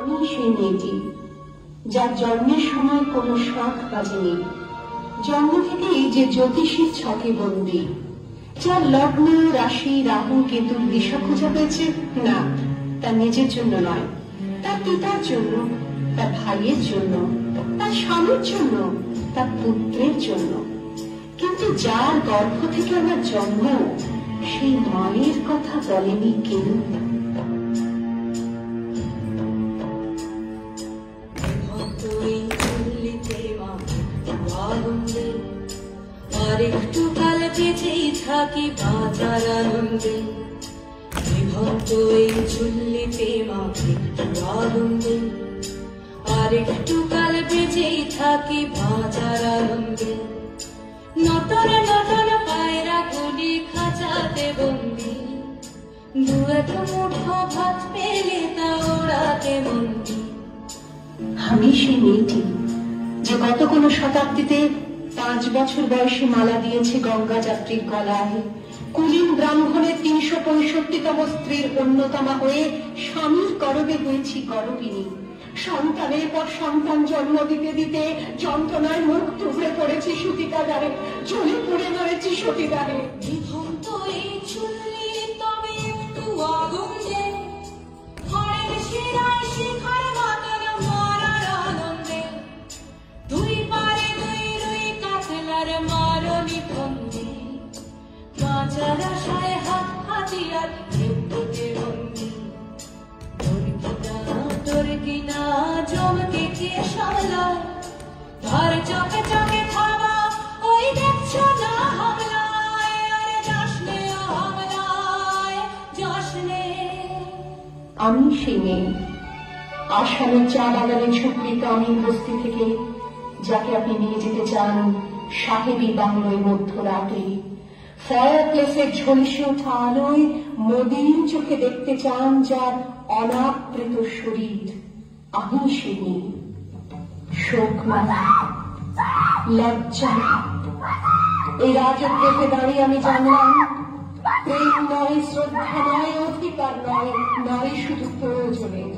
আমি সেই মেয়েটি যার জন্মের সময় কোনো শাঁখ বাজেনি, জন্ম থেকেই যে জ্যোতিষীর ছকে বন্দী, যার লগ্ন রাশি রাহু কেতুর দিশা খোঁজা হয়েছে না তার নিজের জন্য নয়, তার পিতার জন্য, তার ভাইয়ের জন্য, তার স্বামীর জন্য, তার পুত্রের জন্য। কিন্তু যার গর্ভ থেকে আমার জন্ম সেই মায়ের কথা বলেনি কেউ। আর একটু কাল বেঁচেই থাকি বাঁচার আনন্দে, বিভক্ত এই ঝুল্লিতে মা একটু আনন্দে। আর একটু কাল বেঁচেই থাকি বাঁচার আনন্দে, নটন নটন পায়রা গুলি খাঁচাতে বন্দি, দু এক মুঠো ভাত পেলে তা ওড়াতে বন্দি। আমি সেই মেয়েটি যে গত কোনো শতাব্দীতে 5 বছর বয়সী মালা দিয়েছে গঙ্গা যাত্রীর গলায়, কুলীন ব্রাহ্মণের 365তম স্ত্রীর অন্যতমা হয়ে স্বামীর গর্ভে হয়েছি গর্ভিণী। সন্তানের পর সন্তান জন্ম দিতে দিতে যন্ত্রণায় মুখ টুকরে পড়েছি সতীদাহে, জ্বলে পুড়ে মরেছি সতীদাহে। বিভক্ত এই চুল্লি তবে একটু আগুন দে, ঘরের শিরায় শিখার মাতার মারার আনন্দে, দুই পারে দুই রুই কাতলার মারনি ফন্দি, বাঁচার আশায় হাত হাতিয়ার মৃত্যুতে বন্দি। তোর কিনা জমকে কে সামলায়, ধর চকে চকে থামা ওই দেখছো না হামলায়, আরে যাসনে হামলায় যাসনে। আমি সেই মেয়ে আসামের চা বাগানের ঝুঁকৃত আমিন বস্তি থেকে, যাকে আপনি নিয়ে যেতে চান সাহেবী বাংলোয় মধ্যরাতে, ফায়ার প্লেসের ঝলসে ওঠা আলোয় মদির চোখে দেখতে চান যার অনাবৃত শরীর। আমি সেই মেয়ে, শোক মালা লজ্জা এই রাজপ্রথে দাঁড়িয়ে আমি জানলাম প্রেম নয়, শ্রদ্ধা নয়, অধিকার নয়, নয় শুধু প্রয়োজনের।